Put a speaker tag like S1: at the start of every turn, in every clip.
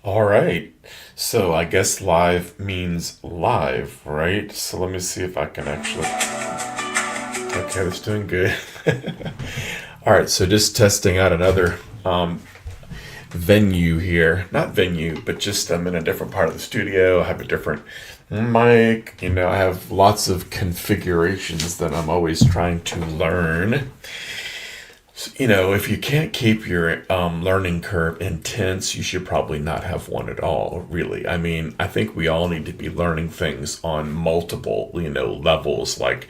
S1: All right. So I guess live means live, right? So let me see if I can actually. Okay, that's doing good. All right, so just testing out another venue here. Not venue, but just I'm in a different part of the studio. I have a different mic. I have lots of configurations that I'm always trying to learn. If you can't keep your learning curve intense, you should probably not have one at all, really. I mean, I think we all need to be learning things on multiple, levels, like,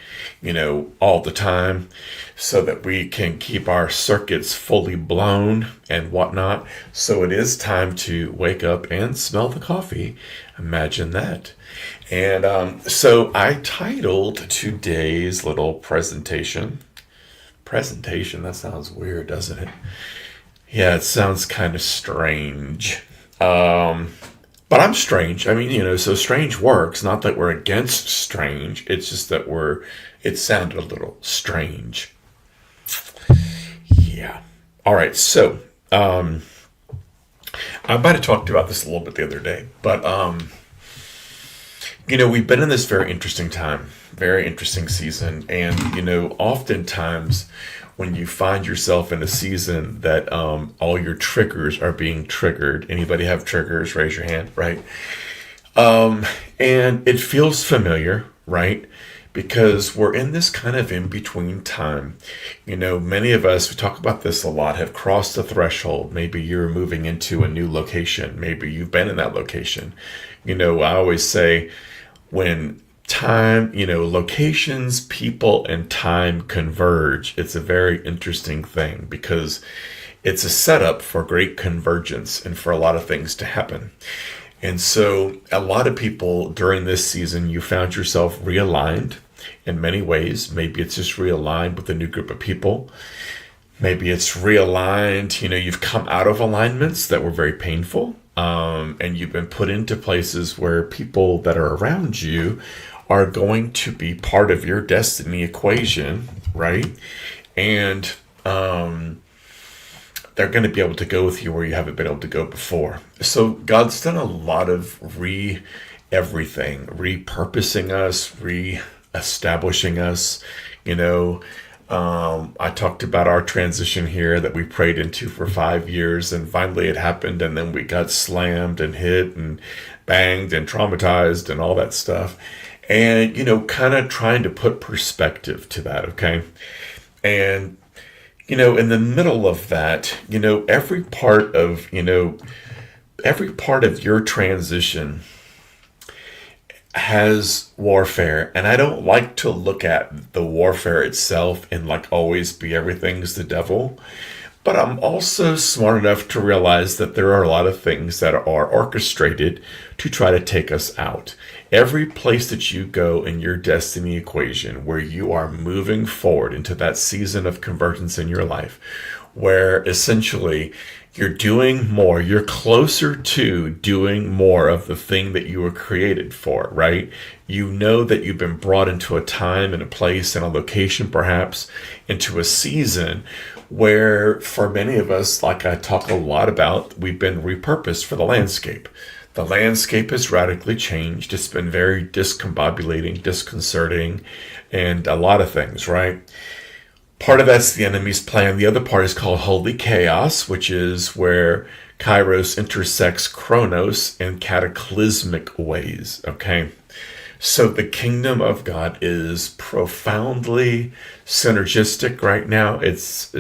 S1: all the time, so that we can keep our circuits fully blown and whatnot. So it is time to wake up and smell the coffee. Imagine that. And so I titled today's little presentation. That sounds weird, doesn't it? Yeah, it sounds kind of strange. But I'm strange. I mean, so strange works. Not that we're against strange. It's just that it sounded a little strange. Yeah. All right. So, I might have talked about this a little bit the other day, but we've been in this very interesting time, very interesting season. And, oftentimes when you find yourself in a season that all your triggers are being triggered, anybody have triggers? Raise your hand, right? And it feels familiar, right? Because we're in this kind of in between time. Many of us, we talk about this a lot, have crossed the threshold. Maybe you're moving into a new location. Maybe you've been in that location. I always say, when time, locations, people, and time converge, it's a very interesting thing because it's a setup for great convergence and for a lot of things to happen. And so, a lot of people during this season, you found yourself realigned in many ways. Maybe it's just realigned with a new group of people. Maybe it's realigned, you've come out of alignments that were very painful. And you've been put into places where people that are around you are going to be part of your destiny equation, right? And they're going to be able to go with you where you haven't been able to go before. So God's done a lot of everything, repurposing us, re-establishing us, you know. I talked about our transition here that we prayed into for 5 years, and finally it happened, and then we got slammed and hit and banged and traumatized and all that stuff. And, kind of trying to put perspective to that, okay? And, in the middle of that, every part of your transition has warfare, and I don't like to look at the warfare itself and like always be everything's the devil, but I'm also smart enough to realize that there are a lot of things that are orchestrated to try to take us out. Every place that you go in your destiny equation where you are moving forward into that season of convergence in your life, where essentially you're doing more, you're closer to doing more of the thing that you were created for, right? You know that you've been brought into a time and a place and a location, perhaps into a season where, for many of us, like I talk a lot about, we've been repurposed for the landscape. The landscape has radically changed. It's been very discombobulating, disconcerting, and a lot of things, right? Part of that's the enemy's plan. The other part is called holy chaos, which is where Kairos intersects Chronos in cataclysmic ways. Okay. So the kingdom of God is profoundly synergistic right now. It's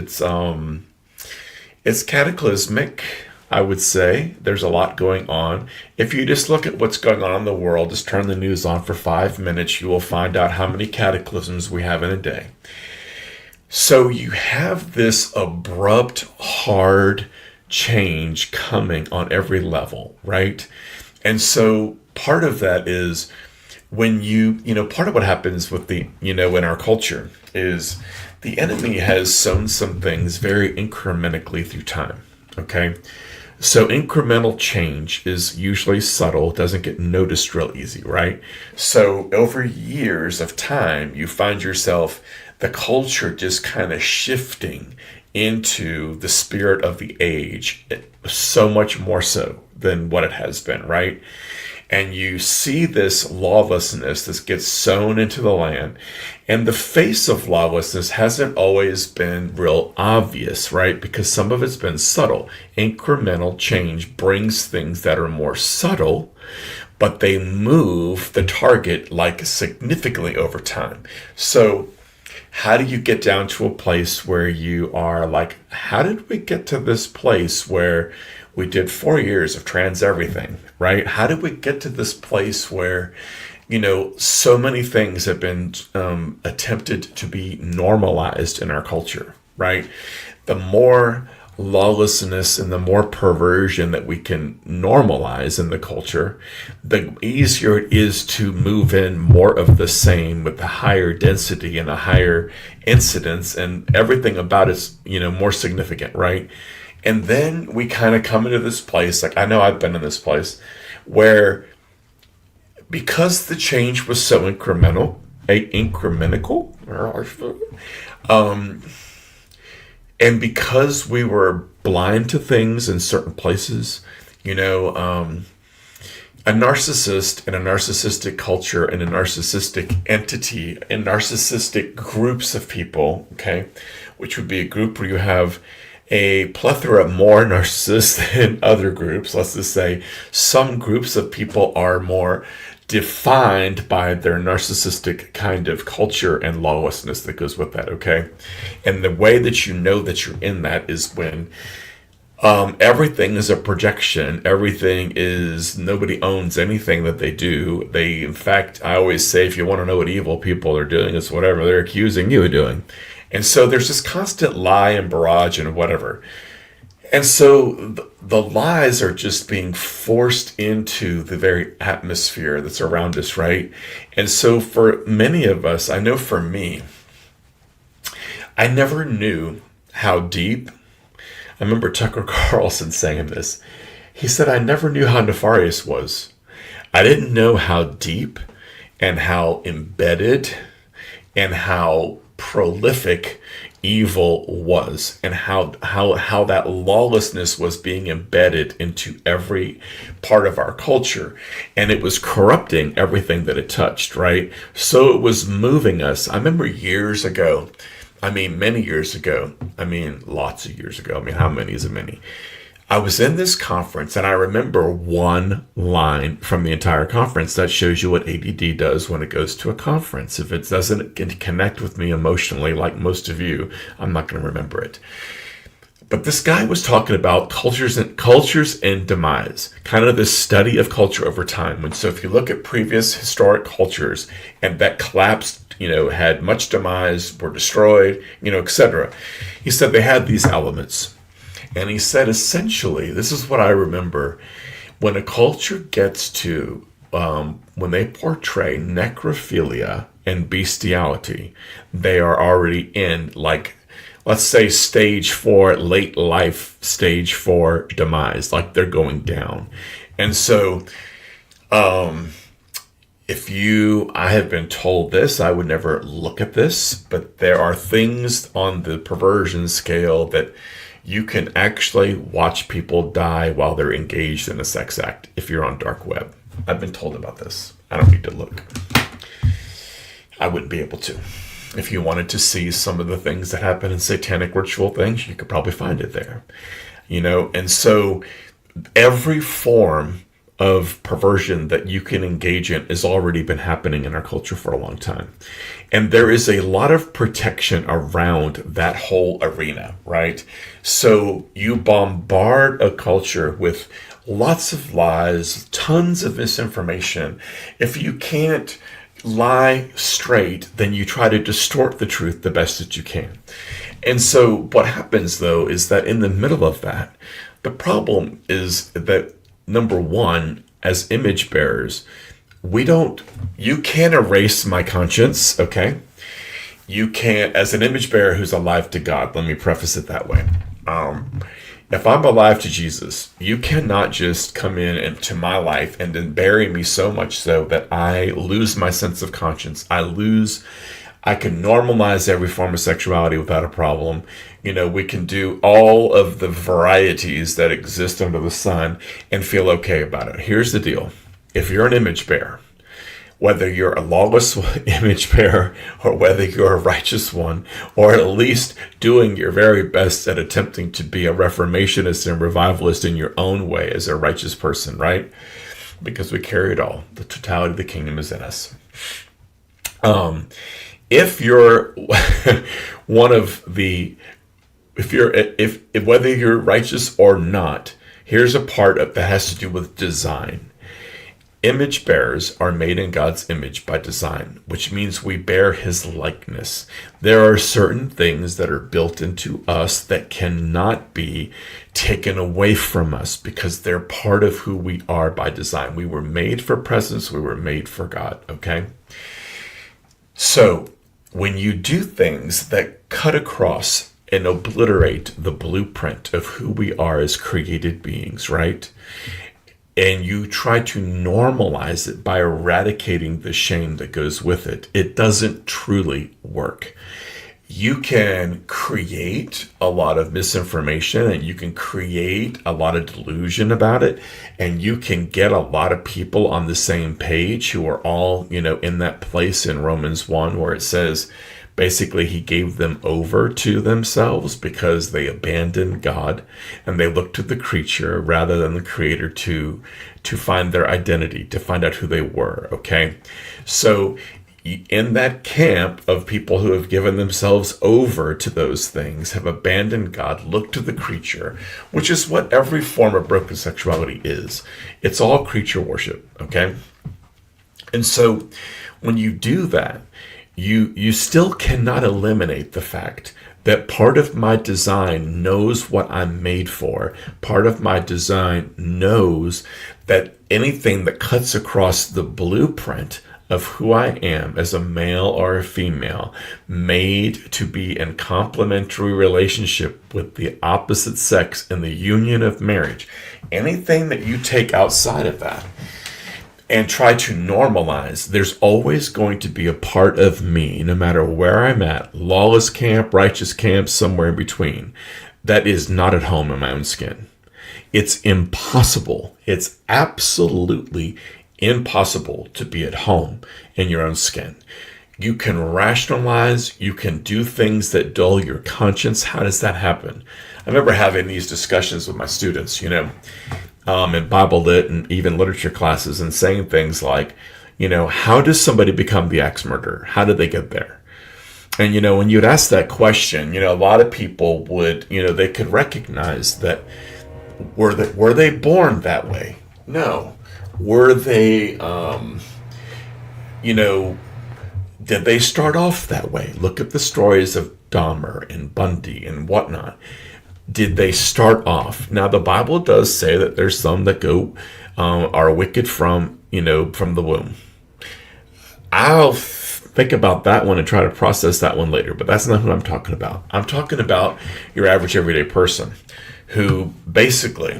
S1: cataclysmic, I would say. There's a lot going on. If you just look at what's going on in the world, just turn the news on for 5 minutes, you will find out how many cataclysms we have in a day. So you have this abrupt, hard change coming on every level, right? And so part of that is when part of what happens with in our culture is the enemy has sown some things very incrementally through time, okay? So incremental change is usually subtle, doesn't get noticed real easy, right? So over years of time, you find yourself, the culture just kind of shifting into the spirit of the age, so much more so than what it has been, right? And you see this lawlessness that gets sown into the land. And the face of lawlessness hasn't always been real obvious, right? Because some of it's been subtle. Incremental change brings things that are more subtle, but they move the target like significantly over time. So how do you get down to a place where you are like, how did we get to this place where we did 4 years of trans everything, right? How did we get to this place where, so many things have been attempted to be normalized in our culture, right? The more lawlessness and the more perversion that we can normalize in the culture, the easier it is to move in more of the same with a higher density and a higher incidence, and everything about it's, more significant, right? And then we kind of come into this place, like I know I've been in this place, where because the change was so incremental, and because we were blind to things in certain places, a narcissist in a narcissistic culture and a narcissistic entity and narcissistic groups of people, okay, which would be a group where you have a plethora of more narcissists than other groups. Let's just say some groups of people are more defined by their narcissistic kind of culture and lawlessness that goes with that, okay? And the way that you know that you're in that is when everything is a projection. Everything is, nobody owns anything that they do. In fact, I always say, if you want to know what evil people are doing, it's whatever they're accusing you of doing. And so there's this constant lie and barrage and whatever. And so the lies are just being forced into the very atmosphere that's around us, right? And so for many of us, I know for me, I never knew how deep. I remember Tucker Carlson saying this. He said, I never knew how nefarious was. I didn't know how deep and how embedded and how prolific evil was, and how that lawlessness was being embedded into every part of our culture, and it was corrupting everything that it touched, right? So it was moving us. I remember years ago, many years ago, lots of years ago, how many is a many? I was in this conference, and I remember one line from the entire conference that shows you what ADD does when it goes to a conference. If it doesn't connect with me emotionally, like most of you, I'm not going to remember it. But this guy was talking about cultures and demise, kind of this study of culture over time. And so if you look at previous historic cultures and that collapsed, had much demise, were destroyed, etc. He said they had these elements. And he said, essentially, this is what I remember, when a culture gets to, when they portray necrophilia and bestiality, they are already in, like, let's say stage 4, late life, stage 4 demise, like they're going down. And so, I have been told this, I would never look at this, but there are things on the perversion scale that you can actually watch people die while they're engaged in a sex act if you're on dark web. I've been told about this. I don't need to look. I wouldn't be able to. If you wanted to see some of the things that happen in satanic ritual things, you could probably find it there. And so every form of perversion that you can engage in has already been happening in our culture for a long time. And there is a lot of protection around that whole arena, right? So you bombard a culture with lots of lies, tons of misinformation. If you can't lie straight, then you try to distort the truth the best that you can. And so what happens, though, is that in the middle of that, the problem is that, number one, as image bearers, you can't erase my conscience, okay? You can't, as an image bearer who's alive to God, let me preface it that way. If I'm alive to Jesus, you cannot just come in into my life and then bury me so much so that I lose my sense of conscience. I lose I can normalize every form of sexuality without a problem. We can do all of the varieties that exist under the sun and feel okay about it. Here's the deal. If you're an image bearer, whether you're a lawless image bearer or whether you're a righteous one, or at least doing your very best at attempting to be a reformationist and revivalist in your own way as a righteous person, right? Because we carry it all. The totality of the kingdom is in us. If you're one of the, if whether you're righteous or not, here's a part that has to do with design. Image bearers are made in God's image by design, which means we bear his likeness. There are certain things that are built into us that cannot be taken away from us because they're part of who we are by design. We were made for presence. We were made for God, okay? So when you do things that cut across and obliterate the blueprint of who we are as created beings, right? And you try to normalize it by eradicating the shame that goes with it, it doesn't truly work. You can create a lot of misinformation and you can create a lot of delusion about it, and you can get a lot of people on the same page who are all, in that place in Romans 1 where it says, basically, he gave them over to themselves because they abandoned God and they looked to the creature rather than the creator to find their identity, to find out who they were, okay? So in that camp of people who have given themselves over to those things, have abandoned God, looked to the creature, which is what every form of broken sexuality is. It's all creature worship, okay? And so when you do that, you still cannot eliminate the fact that part of my design knows what I'm made for. Part of my design knows that anything that cuts across the blueprint of who I am as a male or a female, made to be in complementary relationship with the opposite sex in the union of marriage, anything that you take outside of that and try to normalize, there's always going to be a part of me, no matter where I'm at, lawless camp, righteous camp, somewhere in between, that is not at home in my own skin. It's impossible. It's absolutely impossible to be at home in your own skin. You can rationalize, you can do things that dull your conscience. How does that happen? I remember having these discussions with my students, in Bible lit and even literature classes, and saying things like, how does somebody become the axe murderer? How did they get there? And, when you'd ask that question, a lot of people would, they could recognize that were they born that way? No. Were they, did they start off that way? Look at the stories of Dahmer and Bundy and whatnot. Did they start off? Now, the Bible does say that there's some that are wicked from the womb. I'll think about that one and try to process that one later, but that's not what I'm talking about. I'm talking about your average everyday person who basically,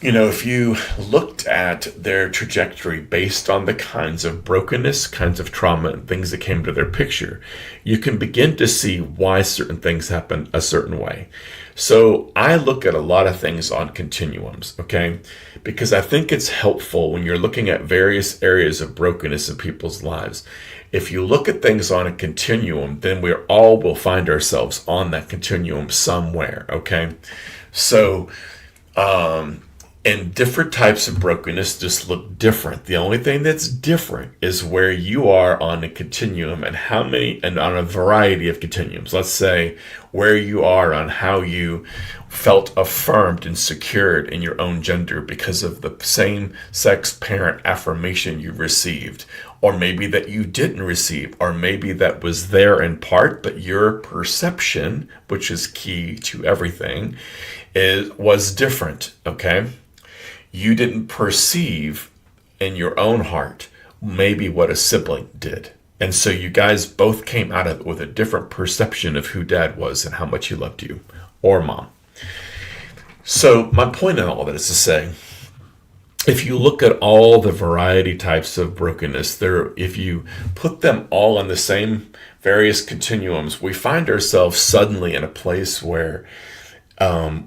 S1: if you looked at their trajectory based on the kinds of brokenness, kinds of trauma, and things that came to their picture, you can begin to see why certain things happen a certain way. So I look at a lot of things on continuums, okay? Because I think it's helpful when you're looking at various areas of brokenness in people's lives. If you look at things on a continuum, then we all will find ourselves on that continuum somewhere, okay? So, and different types of brokenness just look different. The only thing that's different is where you are on a continuum and on a variety of continuums. Let's say where you are on how you felt affirmed and secured in your own gender because of the same sex parent affirmation you received, or maybe that you didn't receive, or maybe that was there in part, but your perception, which is key to everything, was different, okay? You didn't perceive in your own heart maybe what a sibling did. And so you guys both came out of it with a different perception of who dad was and how much he loved you, or mom. So my point in all that is to say, if you look at all the variety types of brokenness, there, if you put them all on the same various continuums, we find ourselves suddenly in a place where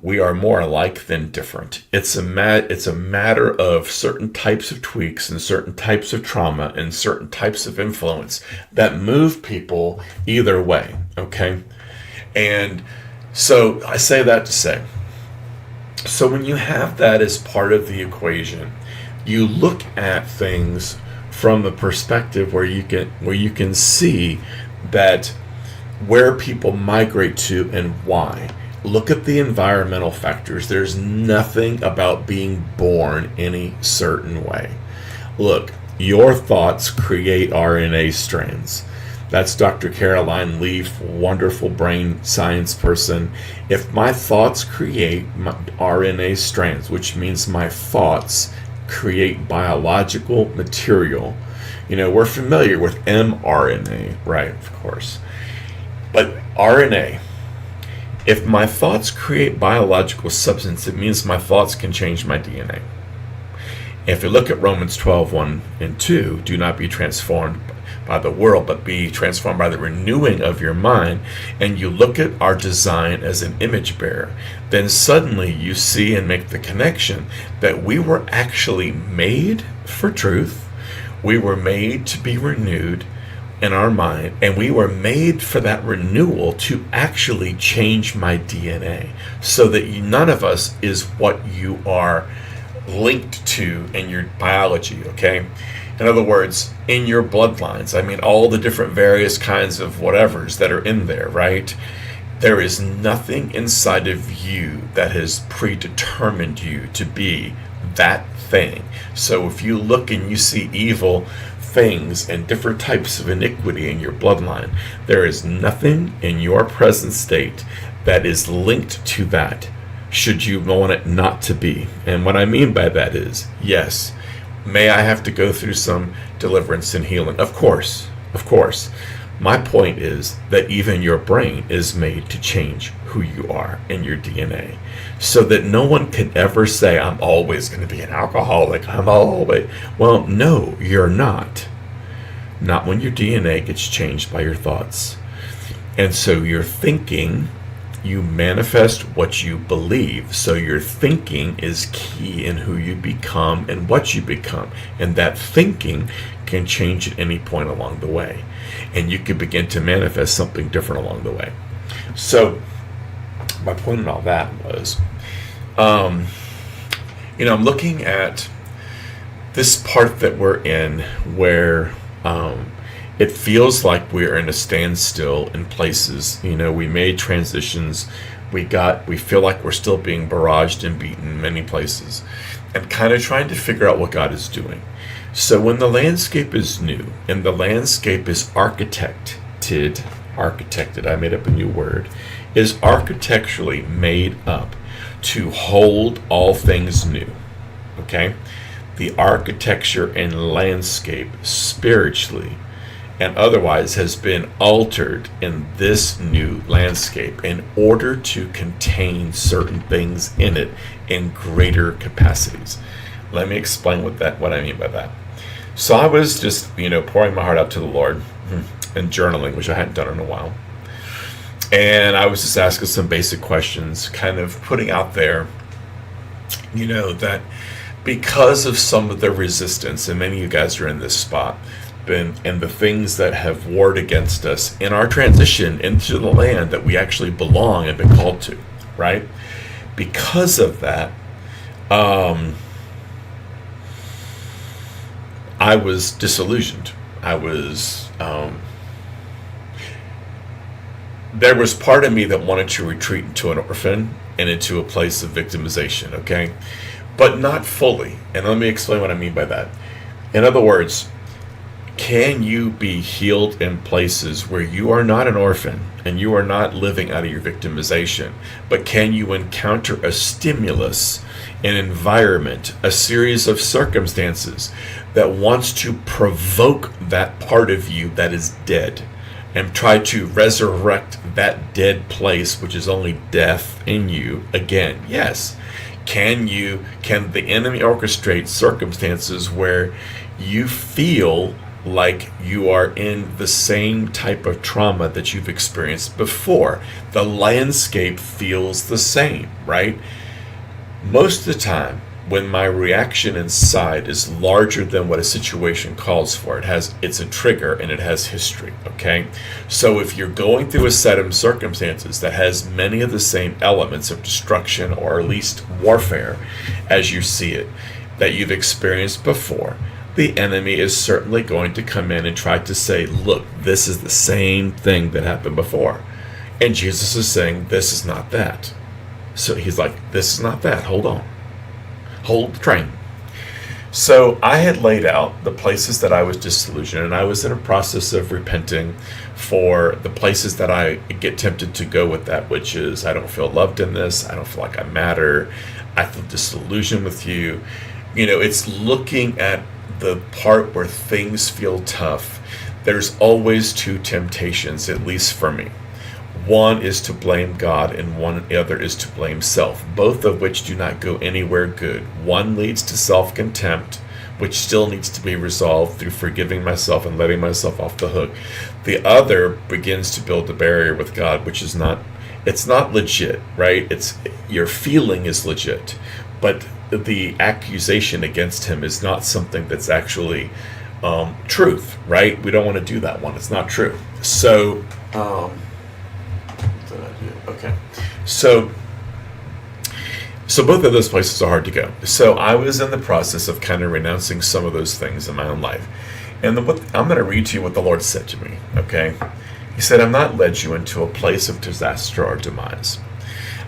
S1: we are more alike than different. It's a matter of certain types of tweaks and certain types of trauma and certain types of influence that move people either way. Okay, and so I say that to say, so when you have that as part of the equation, you look at things from the perspective where you can see that where people migrate to and why. Look at the environmental factors. There's nothing about being born any certain way. Look, your thoughts create RNA strands. That's Dr. Caroline Leaf, wonderful brain science person. If my thoughts create RNA strands, which means my thoughts create biological material, we're familiar with mRNA, right? Of course. But RNA, if my thoughts create biological substance, it means my thoughts can change my DNA. If you look at Romans 12:1 and 2, do not be transformed by the world, but be transformed by the renewing of your mind, and you look at our design as an image bearer, then suddenly you see and make the connection that we were actually made for truth. We were made to be renewed in our mind, and we were made for that renewal to actually change my DNA, so that none of us is what you are linked to in your biology, okay? In other words, in your bloodlines, I mean, all the different various kinds of whatevers that are in there, right? There is nothing inside of you that has predetermined you to be that thing. So if you look and you see evil things and different types of iniquity in your bloodline, there is nothing in your present state that is linked to that, should you want it not to be. And what I mean by that is, yes, may I have to go through some deliverance and healing? Of course, of course. My point is that even your brain is made to change who you are in your DNA, so that no one could ever say, I'm always going to be an alcoholic. I'm always. Well, no, you're not. Not when your DNA gets changed by your thoughts. And so your thinking, you manifest what you believe. So your thinking is key in who you become and what you become. And that thinking can change at any point along the way. And you can begin to manifest something different along the way. So my point in all that was, I'm looking at this part that we're in where it feels like we're in a standstill in places. We made transitions. We feel like we're still being barraged and beaten in many places, and kind of trying to figure out what God is doing. So when the landscape is new and the landscape is architected, I made up a new word, is architecturally made up to hold all things new. Okay? The architecture and landscape spiritually and otherwise has been altered in this new landscape in order to contain certain things in it in greater capacities. Let me explain what I mean by that. So I was just, pouring my heart out to the Lord and journaling, which I hadn't done in a while. And I was just asking some basic questions, kind of putting out there, that because of some of the resistance, and many of you guys are in this spot, and the things that have warred against us in our transition into the land that we actually belong and been called to, right? Because of that, I was disillusioned. There was part of me that wanted to retreat into an orphan and into a place of victimization, okay? But not fully. And let me explain what I mean by that. In other words, can you be healed in places where you are not an orphan and you are not living out of your victimization, but can you encounter a stimulus, an environment, a series of circumstances that wants to provoke that part of you that is dead and try to resurrect that dead place, which is only death in you again? Yes. Can the enemy orchestrate circumstances where you feel like you are in the same type of trauma that you've experienced before? The landscape feels the same, right? Most of the time, when my reaction inside is larger than what a situation calls for, it's a trigger and it has history. Okay, so if you're going through a set of circumstances that has many of the same elements of destruction, or at least warfare as you see it, that you've experienced before, the enemy is certainly going to come in and try to say, look, this is the same thing that happened before. And Jesus is saying, this is not that. So he's like, this is not that. Hold on. Hold the train. So I had laid out the places that I was disillusioned, and I was in a process of repenting for the places that I get tempted to go with that, which is, I don't feel loved in this. I don't feel like I matter. I feel disillusioned with you. It's looking at the part where things feel tough. There's always two temptations, at least for me. One is to blame God, and one other is to blame self, both of which do not go anywhere good. One leads to self-contempt, which still needs to be resolved through forgiving myself and letting myself off the hook. The other begins to build a barrier with God, which is it's not legit, right? Your feeling is legit, but the accusation against him is not something that's actually truth, right? We don't want to do that one. It's not true. So, okay. So both of those places are hard to go. So I was in the process of kind of renouncing some of those things in my own life. And I'm going to read to you what the Lord said to me, okay? He said, I've not led you into a place of disaster or demise.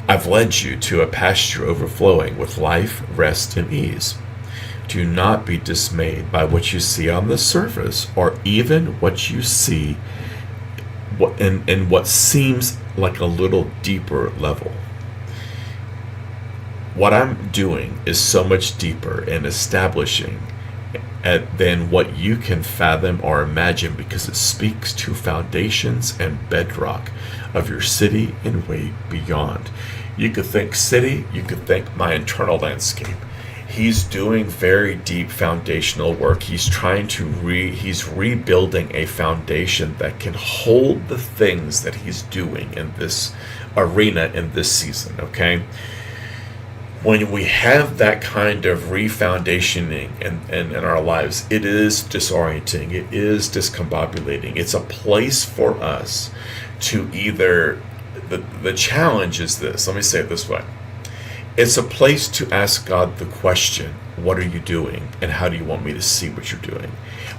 S1: I've led you to a pasture overflowing with life, rest, and ease. Do not be dismayed by what you see on the surface, or even what you see in what seems like a little deeper level. What I'm doing is so much deeper and establishing than what you can fathom or imagine, because it speaks to foundations and bedrock of your city and way beyond. You could think city, you could think my internal landscape. He's doing very deep foundational work. He's trying to he's rebuilding a foundation that can hold the things that he's doing in this arena in this season, okay? When we have that kind of refoundationing in our lives, it is disorienting, it is discombobulating. It's a place for us to either, the challenge is this, let me say it this way. It's a place to ask God the question, what are you doing, and how do you want me to see what you're doing?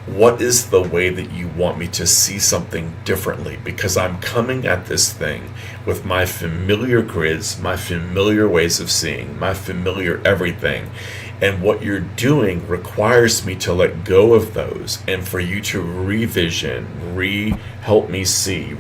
S1: What is the way that you want me to see something differently? Because I'm coming at this thing with my familiar grids, my familiar ways of seeing, my familiar everything. And what you're doing requires me to let go of those, and for you to revision, help me see,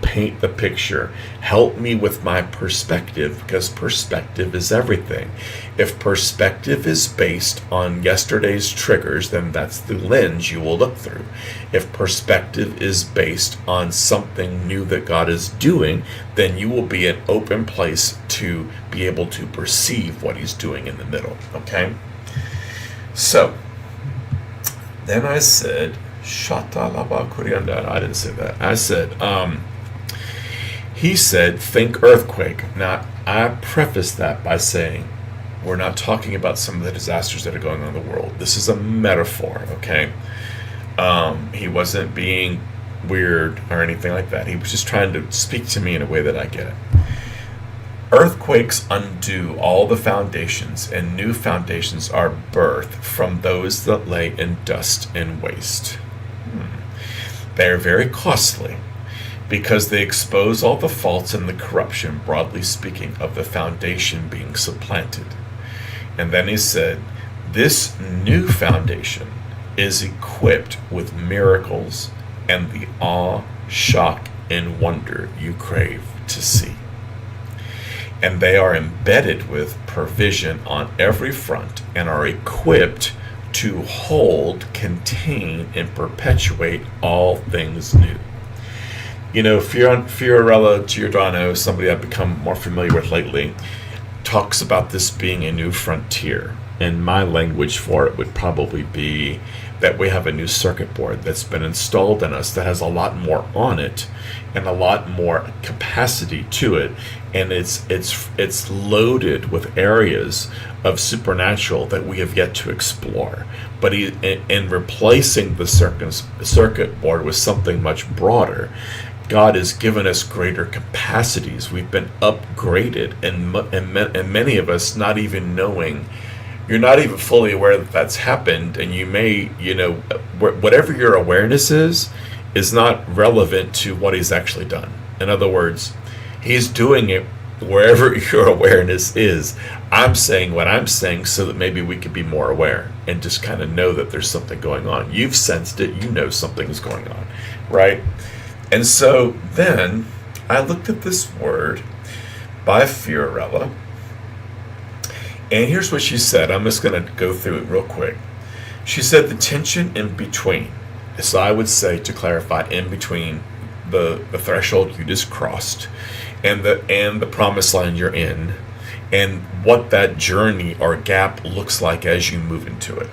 S1: paint the picture, help me with my perspective, because perspective is everything. If perspective is based on yesterday's triggers, then that's the lens you will look through. If perspective is based on something new that God is doing, then you will be an open place to be able to perceive what he's doing in the middle, okay? So, then I said, I didn't say that. I said, he said, think earthquake. Now, I preface that by saying, we're not talking about some of the disasters that are going on in the world. This is a metaphor, okay? He wasn't being weird or anything like that. He was just trying to speak to me in a way that I get it. Earthquakes undo all the foundations, and new foundations are birthed from those that lay in dust and waste. They are very costly because they expose all the faults and the corruption, broadly speaking, of the foundation being supplanted. And then he said, this new foundation is equipped with miracles and the awe, shock, and wonder you crave to see. And they are embedded with provision on every front and are equipped to hold, contain, and perpetuate all things new. Fiorello Giordano, somebody I've become more familiar with lately, talks about this being a new frontier. And my language for it would probably be that we have a new circuit board that's been installed in us that has a lot more on it and a lot more capacity to it, and it's loaded with areas of supernatural that we have yet to explore. But in replacing the circuit board with something much broader, God has given us greater capacities. We've been upgraded, and many of us not even knowing. You're not even fully aware that that's happened, and you may, whatever your awareness is not relevant to what he's actually done. In other words, he's doing it wherever your awareness is. I'm saying what I'm saying so that maybe we could be more aware and just kind of know that there's something going on. You've sensed it, you know something's going on, right? And so then I looked at this word by Fiorella. And here's what she said. I'm just going to go through it real quick. She said the tension in between. So I would say, to clarify, in between the threshold you just crossed and the promised land you're in, and what that journey or gap looks like as you move into it.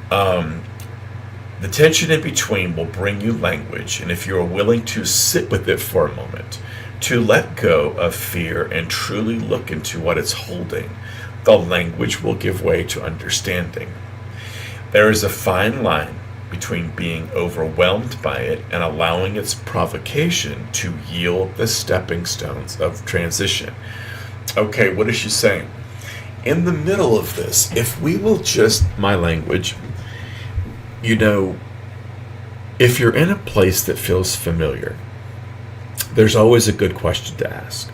S1: The tension in between will bring you language, and if you're willing to sit with it for a moment, to let go of fear and truly look into what it's holding, the language will give way to understanding. There is a fine line between being overwhelmed by it and allowing its provocation to yield the stepping stones of transition. Okay, what is she saying? In the middle of this, if we will just, my language, if you're in a place that feels familiar, there's always a good question to ask.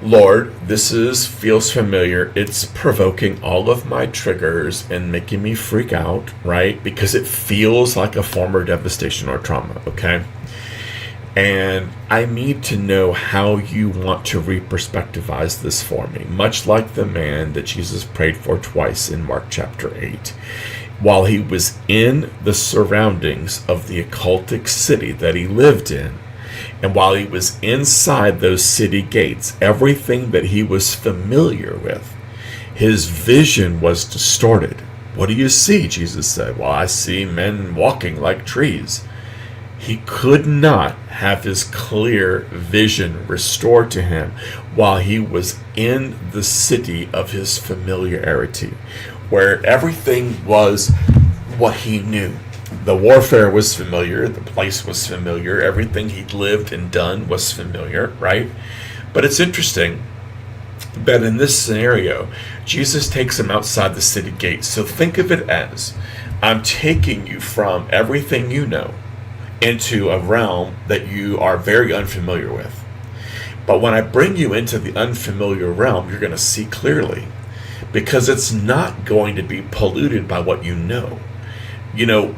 S1: Lord, feels familiar. It's provoking all of my triggers and making me freak out, right? Because it feels like a former devastation or trauma, okay? And I need to know how you want to reperspectivize this for me, much like the man that Jesus prayed for twice in Mark chapter 8. While he was in the surroundings of the occultic city that he lived in, and while he was inside those city gates, everything that he was familiar with, his vision was distorted. What do you see? Jesus said. Well, I see men walking like trees. He could not have his clear vision restored to him while he was in the city of his familiarity, where everything was what he knew. The warfare was familiar, the place was familiar, everything he'd lived and done was familiar, right? But it's interesting that in this scenario, Jesus takes him outside the city gates. So think of it as, I'm taking you from everything you know into a realm that you are very unfamiliar with. But when I bring you into the unfamiliar realm, you're going to see clearly, because it's not going to be polluted by what you know.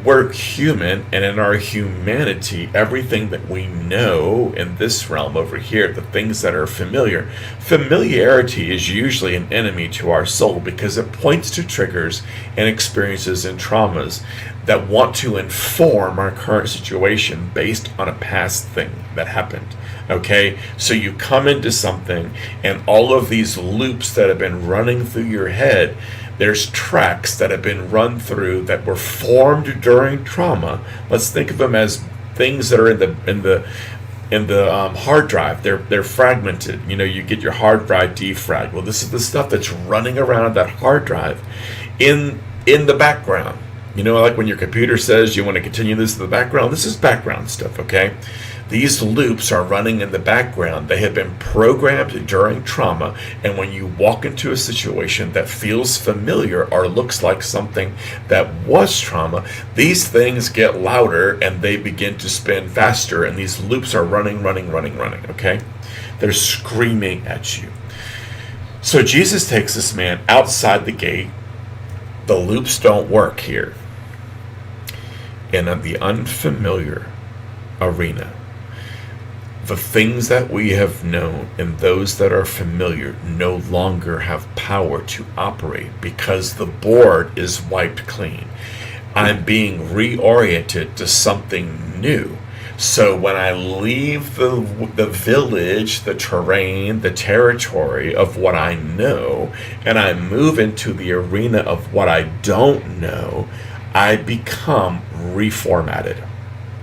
S1: We're human, and in our humanity, everything that we know in this realm over here, the things that are familiarity is usually an enemy to our soul, because it points to triggers and experiences and traumas that want to inform our current situation based on a past thing that happened. Okay, so you come into something, and all of these loops that have been running through your head, there's tracks that have been run through that were formed during trauma. Let's think of them as things that are in the hard drive. They're fragmented. You get your hard drive defrag. Well, this is the stuff that's running around that hard drive in the background. Like when your computer says you want to continue this in the background, this is background stuff, okay? These loops are running in the background. They have been programmed during trauma, and when you walk into a situation that feels familiar or looks like something that was trauma, these things get louder and they begin to spin faster, and these loops are running, okay? They're screaming at you. So Jesus takes this man outside the gate. The loops don't work here. In the unfamiliar arena, the things that we have known and those that are familiar no longer have power to operate because the board is wiped clean. I'm being reoriented to something new. So when I leave the village, the terrain, the territory of what I know, and I move into the arena of what I don't know, I become reformatted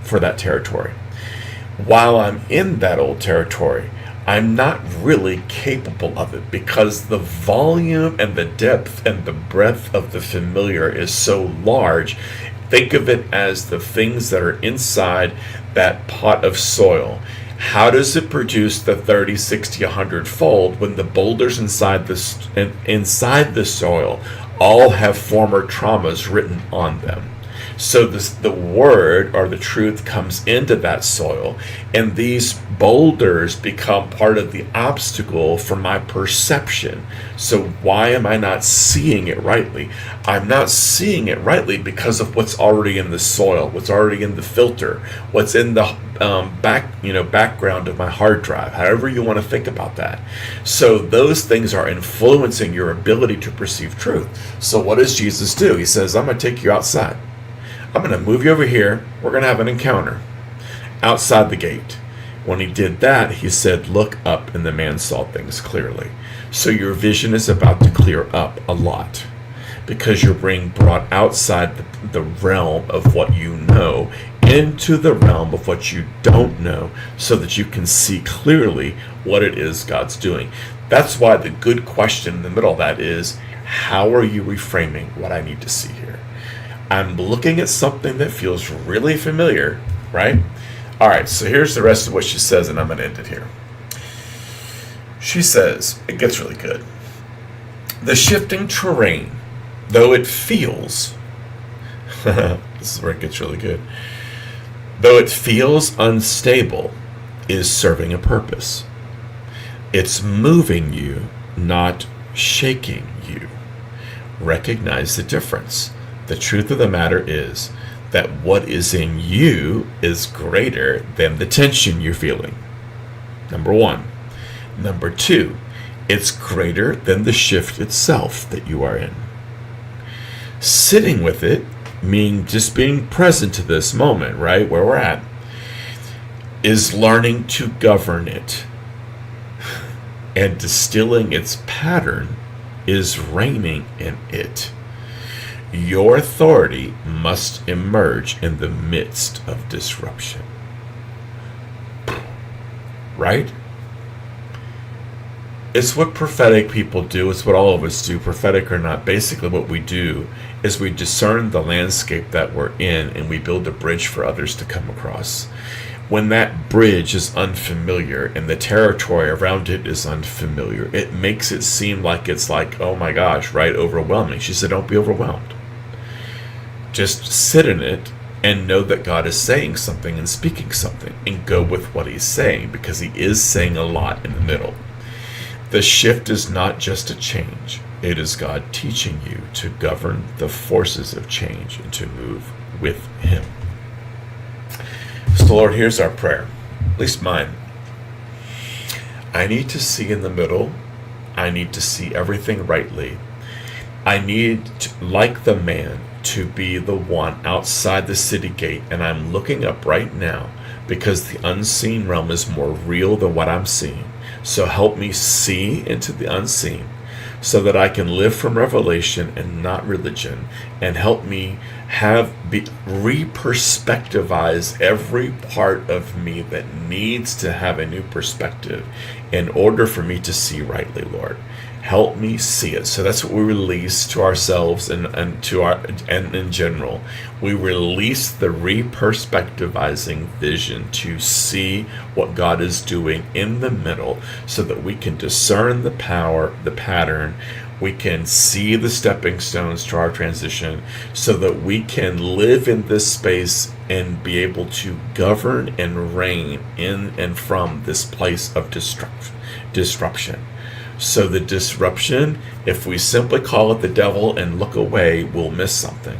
S1: for that territory. While I'm in that old territory, I'm not really capable of it because the volume and the depth and the breadth of the familiar is so large. Think of it as the things that are inside that pot of soil. How does it produce the 30, 60, 100 fold when the boulders inside the soil all have former traumas written on them? So the word or the truth comes into that soil, and these boulders become part of the obstacle for my perception. So why am I not seeing it rightly? I'm not seeing it rightly because of what's already in the soil, what's already in the filter, what's in the background of my hard drive, however you want to think about that. So those things are influencing your ability to perceive truth. So what does Jesus do? He says, I'm going to take you outside. I'm going to move you over here. We're going to have an encounter outside the gate. When he did that, he said, look up, and the man saw things clearly. So your vision is about to clear up a lot because you're being brought outside the realm of what you know into the realm of what you don't know so that you can see clearly what it is God's doing. That's why the good question in the middle of that is, how are you reframing what I need to see here? I'm looking at something that feels really familiar, right? All right, so here's the rest of what she says, and I'm going to end it here. She says, it gets really good. The shifting terrain, though it feels, this is where it gets really good, though it feels unstable, is serving a purpose. It's moving you, not shaking you. Recognize the difference. The truth of the matter is that what is in you is greater than the tension you're feeling. Number one. Number two, it's greater than the shift itself that you are in. Sitting with it, meaning just being present to this moment, right, where we're at, is learning to govern it. And distilling its pattern is reigning in it. Your authority must emerge in the midst of disruption. Right? It's what prophetic people do. It's what all of us do, prophetic or not. Basically what we do is we discern the landscape that we're in and we build a bridge for others to come across. When that bridge is unfamiliar and the territory around it is unfamiliar, it makes it seem like it's like, oh my gosh, right, overwhelming. She said, don't be overwhelmed. Just sit in it and know that God is saying something and speaking something and go with what he's saying because he is saying a lot in the middle. The shift is not just a change. It is God teaching you to govern the forces of change and to move with him. So Lord, here's our prayer, at least mine. I need to see in the middle. I need to see everything rightly. I need to, like the man, to be the one outside the city gate, and I'm looking up right now because the unseen realm is more real than what I'm seeing. So help me see into the unseen so that I can live from revelation and not religion, and help me re-perspectivize every part of me that needs to have a new perspective in order for me to see rightly, Lord. Help me see it. So that's what we release to ourselves and in general. We release the re-perspectivizing vision to see what God is doing in the middle so that we can discern the power, the pattern. We can see the stepping stones to our transition so that we can live in this space and be able to govern and reign in and from this place of disruption. So the disruption, if we simply call it the devil and look away, we'll miss something.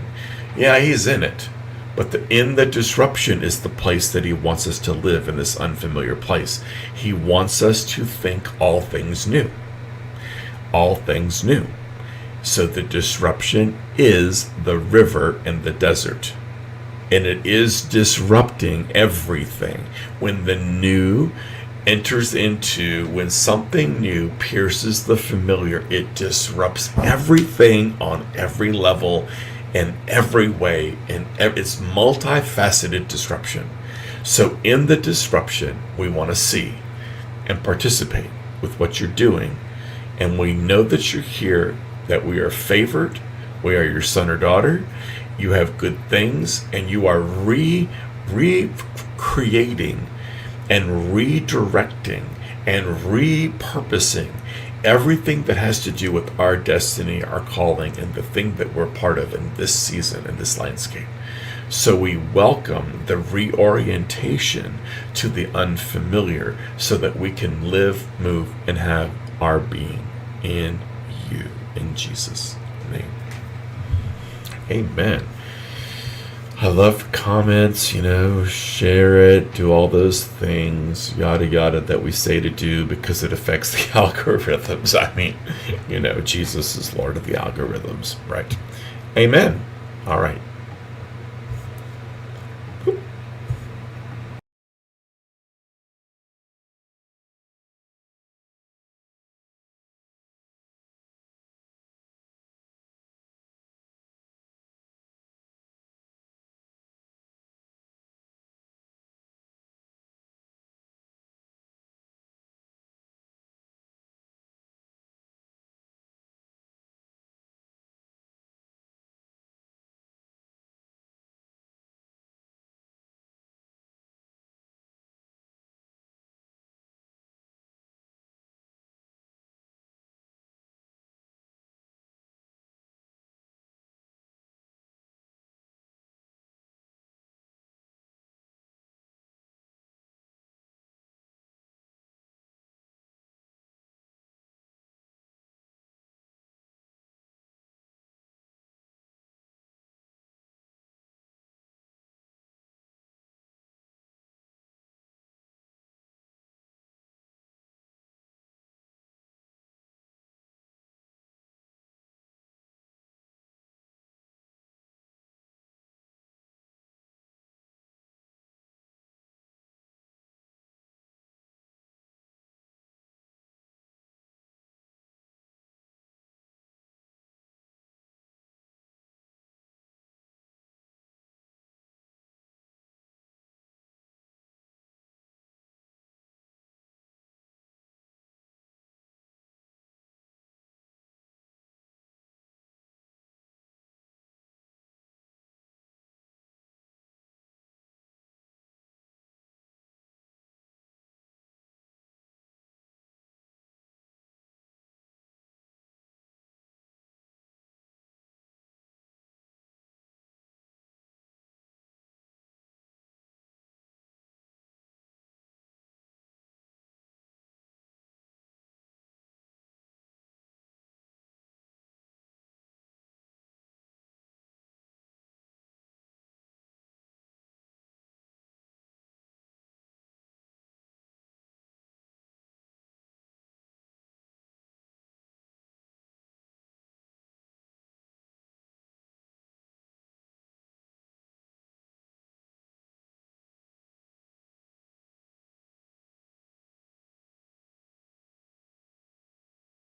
S1: Yeah, he's in it. But in the disruption is the place that he wants us to live, in this unfamiliar place. He wants us to think all things new. All things new. So the disruption is the river in the desert. And it is disrupting everything. When the new enters into, when something new pierces the familiar, it disrupts everything on every level in every way, and it's multifaceted disruption. So in the disruption, we want to see and participate with what you're doing. And we know that you're here, that we are favored, we are your son or daughter, you have good things, and you are recreating and redirecting and repurposing everything that has to do with our destiny, our calling, and the thing that we're part of in this season, in this landscape. So we welcome the reorientation to the unfamiliar so that we can live, move, and have our being in you, in Jesus' name. Amen. I love comments, share it, do all those things, yada yada, that we say to do because it affects the algorithms. I mean, Jesus is Lord of the algorithms, right? Amen. All right.